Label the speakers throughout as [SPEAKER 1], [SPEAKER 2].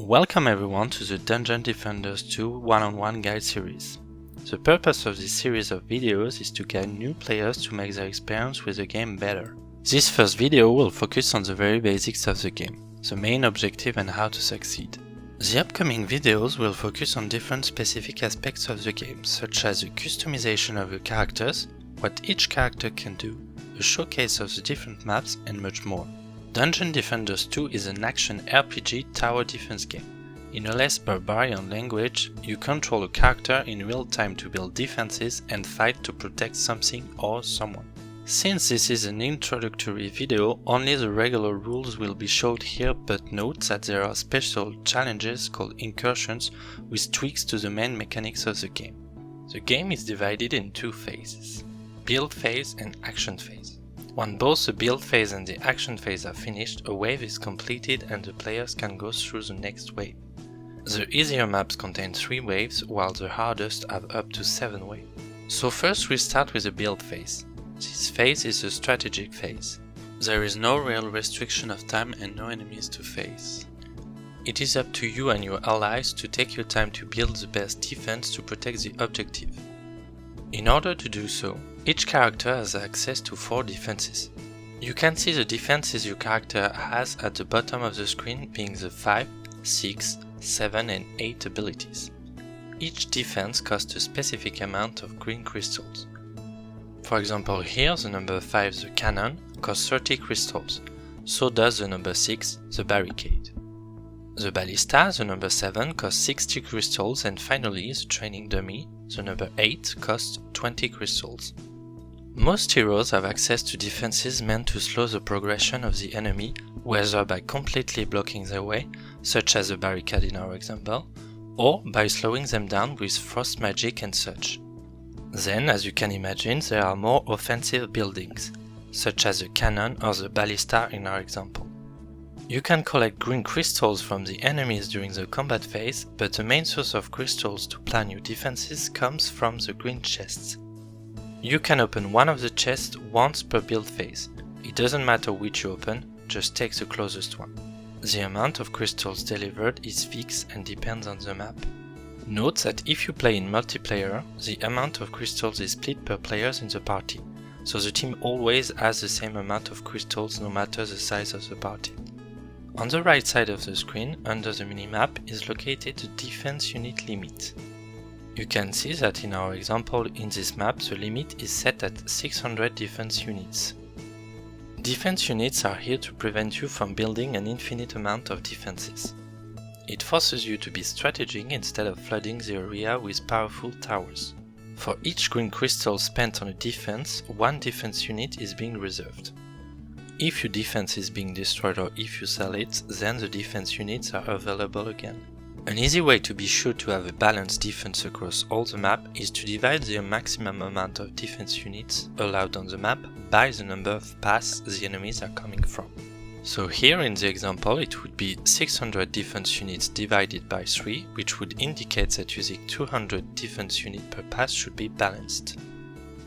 [SPEAKER 1] Welcome everyone to the Dungeon Defenders 2 one-on-one guide series. The purpose of this series of videos is to guide new players to make their experience with the game better. This first video will focus on the very basics of the game, the main objective and how to succeed. The upcoming videos will focus on different specific aspects of the game, such as the customization of your characters, what each character can do, a showcase of the different maps and much more. Dungeon Defenders 2 is an action RPG tower defense game. In a less barbarian language, you control a character in real time to build defenses and fight to protect something or someone. Since this is an introductory video, only the regular rules will be showed here, but note that there are special challenges called incursions with tweaks to the main mechanics of the game. The game is divided in two phases: build phase and action phase. When both the build phase and the action phase are finished, a wave is completed and the players can go through the next wave. The easier maps contain 3 waves, while the hardest have up to 7 waves. So first we start with the build phase. This phase is the strategic phase. There is no real restriction of time and no enemies to face. It is up to you and your allies to take your time to build the best defense to protect the objective. In order to do so, each character has access to 4 defenses. You can see the defenses your character has at the bottom of the screen, being the 5, 6, 7 and 8 abilities. Each defense costs a specific amount of green crystals. For example, here the number 5, the cannon, costs 30 crystals, so does the number 6, the barricade. The ballista, the number 7, costs 60 crystals, and finally the training dummy, the number 8, costs 20 crystals. Most heroes have access to defenses meant to slow the progression of the enemy, whether by completely blocking their way, such as a barricade in our example, or by slowing them down with frost magic and such. Then, as you can imagine, there are more offensive buildings, such as the cannon or the ballista in our example. You can collect green crystals from the enemies during the combat phase, but the main source of crystals to plan your defenses comes from the green chests. You can open one of the chests once per build phase. It doesn't matter which you open, just take the closest one. The amount of crystals delivered is fixed and depends on the map. Note that if you play in multiplayer, the amount of crystals is split per players in the party, so the team always has the same amount of crystals no matter the size of the party. On the right side of the screen, under the minimap, is located the defense unit limit. You can see that in our example in this map, the limit is set at 600 defense units. Defense units are here to prevent you from building an infinite amount of defenses. It forces you to be strategic instead of flooding the area with powerful towers. For each green crystal spent on a defense, 1 defense unit is being reserved. If your defense is being destroyed or if you sell it, then the defense units are available again. An easy way to be sure to have a balanced defense across all the map is to divide the maximum amount of defense units allowed on the map by the number of paths the enemies are coming from. So here in the example it would be 600 defense units divided by 3, which would indicate that using 200 defense units per path should be balanced.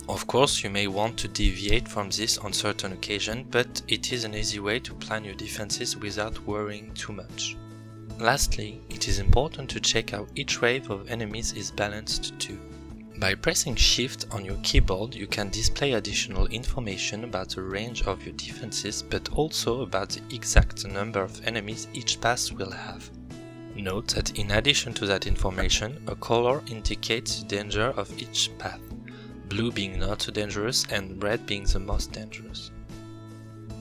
[SPEAKER 1] Of course, you may want to deviate from this on certain occasions, but it is an easy way to plan your defenses without worrying too much. Lastly, it is important to check how each wave of enemies is balanced too. By pressing Shift on your keyboard, you can display additional information about the range of your defenses, but also about the exact number of enemies each path will have. Note that in addition to that information, a color indicates the danger of each path, blue being not so dangerous and red being the most dangerous.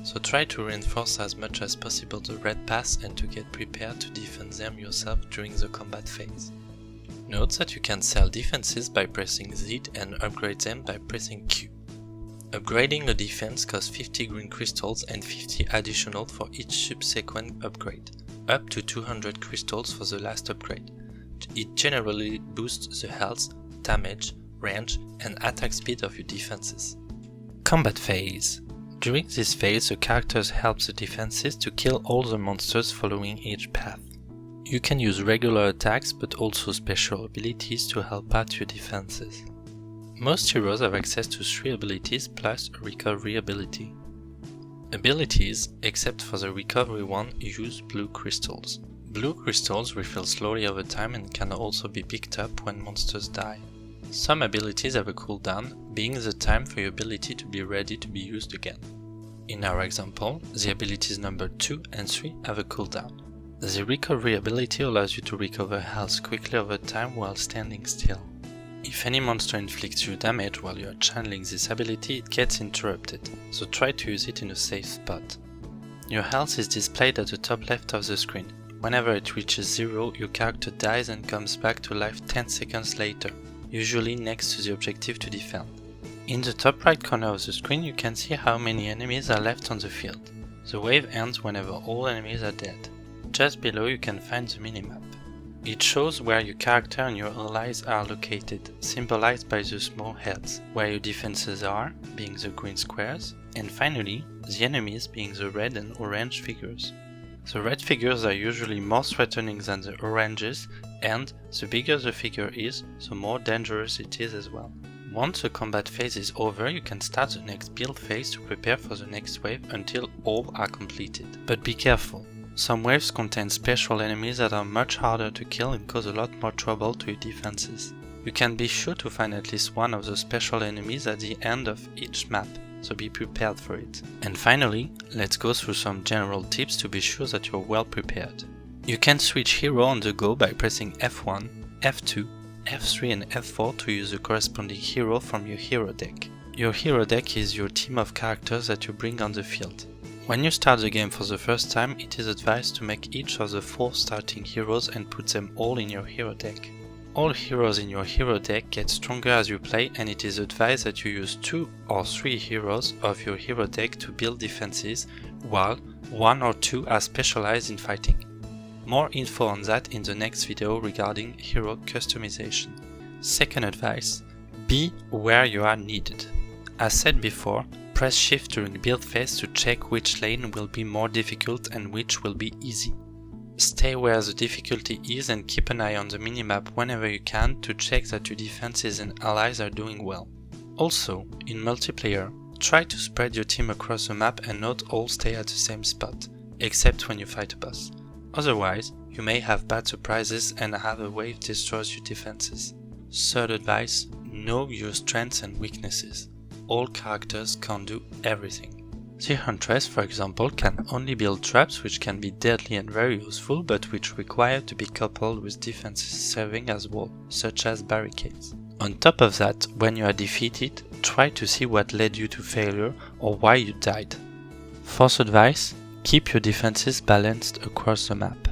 [SPEAKER 1] So try to reinforce as much as possible the red paths and to get prepared to defend them yourself during the combat phase. Note that you can sell defenses by pressing Z and upgrade them by pressing Q. Upgrading a defense costs 50 green crystals and 50 additional for each subsequent upgrade, up to 200 crystals for the last upgrade. It generally boosts the health, damage, range and attack speed of your defenses. Combat phase. During this phase, the characters help the defenses to kill all the monsters following each path. You can use regular attacks but also special abilities to help out your defenses. Most heroes have access to 3 abilities plus a recovery ability. Abilities, except for the recovery one, use blue crystals. Blue crystals refill slowly over time and can also be picked up when monsters die. Some abilities have a cooldown, being the time for your ability to be ready to be used again. In our example, the abilities number 2 and 3 have a cooldown. The recovery ability allows you to recover health quickly over time while standing still. If any monster inflicts you damage while you are channeling this ability, it gets interrupted, so try to use it in a safe spot. Your health is displayed at the top left of the screen. Whenever it reaches 0, your character dies and comes back to life 10 seconds later, usually next to the objective to defend. In the top right corner of the screen you can see how many enemies are left on the field. The wave ends whenever all enemies are dead. Just below you can find the minimap. It shows where your character and your allies are located, symbolized by the small heads, where your defenses are, being the green squares, and finally, the enemies being the red and orange figures. The red figures are usually more threatening than the oranges, and the bigger the figure is, the more dangerous it is as well. Once the combat phase is over, you can start the next build phase to prepare for the next wave until all are completed. But be careful. Some waves contain special enemies that are much harder to kill and cause a lot more trouble to your defenses. You can be sure to find at least one of the special enemies at the end of each map, so be prepared for it. And finally, let's go through some general tips to be sure that you're well prepared. You can switch hero on the go by pressing F1, F2, F3 and F4 to use the corresponding hero from your hero deck. Your hero deck is your team of characters that you bring on the field. When you start the game for the first time, it is advised to make each of the 4 starting heroes and put them all in your hero deck. All heroes in your hero deck get stronger as you play, and it is advised that you use 2 or 3 heroes of your hero deck to build defenses, while 1 or 2 are specialized in fighting. More info on that in the next video regarding hero customization. Second advice, be where you are needed. As said before, press shift during build phase to check which lane will be more difficult and which will be easy. Stay where the difficulty is and keep an eye on the minimap whenever you can to check that your defenses and allies are doing well. Also, in multiplayer, try to spread your team across the map and not all stay at the same spot, except when you fight a boss. Otherwise, you may have bad surprises and have a wave destroys your defenses. Third advice, know your strengths and weaknesses. All characters can't do everything. The Huntress, for example, can only build traps which can be deadly and very useful, but which require to be coupled with defenses serving as wall, such as barricades. On top of that, when you are defeated, try to see what led you to failure or why you died. Fourth advice, keep your defenses balanced across the map.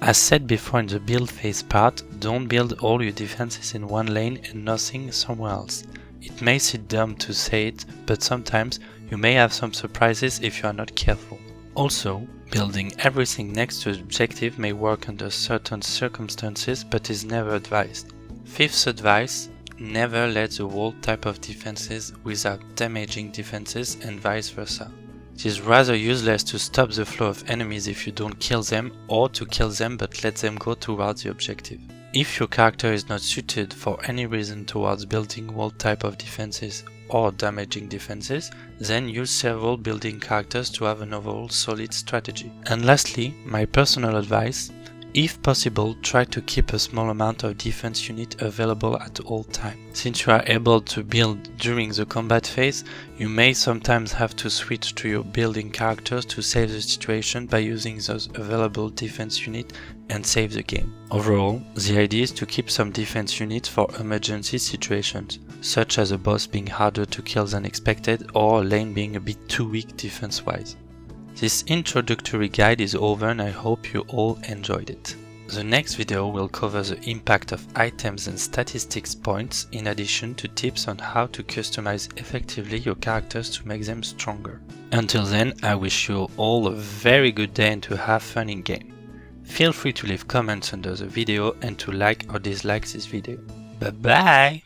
[SPEAKER 1] As said before in the build phase part, don't build all your defenses in one lane and nothing somewhere else. It may seem dumb to say it, but sometimes you may have some surprises if you are not careful. Also, building everything next to the objective may work under certain circumstances but is never advised. Fifth advice, never let the wall type of defenses without damaging defenses and vice versa. It is rather useless to stop the flow of enemies if you don't kill them, or to kill them but let them go towards the objective. If your character is not suited for any reason towards building wall type of defenses or damaging defenses, then use several building characters to have an overall solid strategy. And lastly, my personal advice, if possible, try to keep a small amount of defense unit available at all times. Since you are able to build during the combat phase, you may sometimes have to switch to your building characters to save the situation by using those available defense units and save the game. Overall, the idea is to keep some defense units for emergency situations, such as a boss being harder to kill than expected or a lane being a bit too weak defense-wise. This introductory guide is over and I hope you all enjoyed it. The next video will cover the impact of items and statistics points in addition to tips on how to customize effectively your characters to make them stronger. Until then, I wish you all a very good day and to have fun in game. Feel free to leave comments under the video and to like or dislike this video. Bye bye!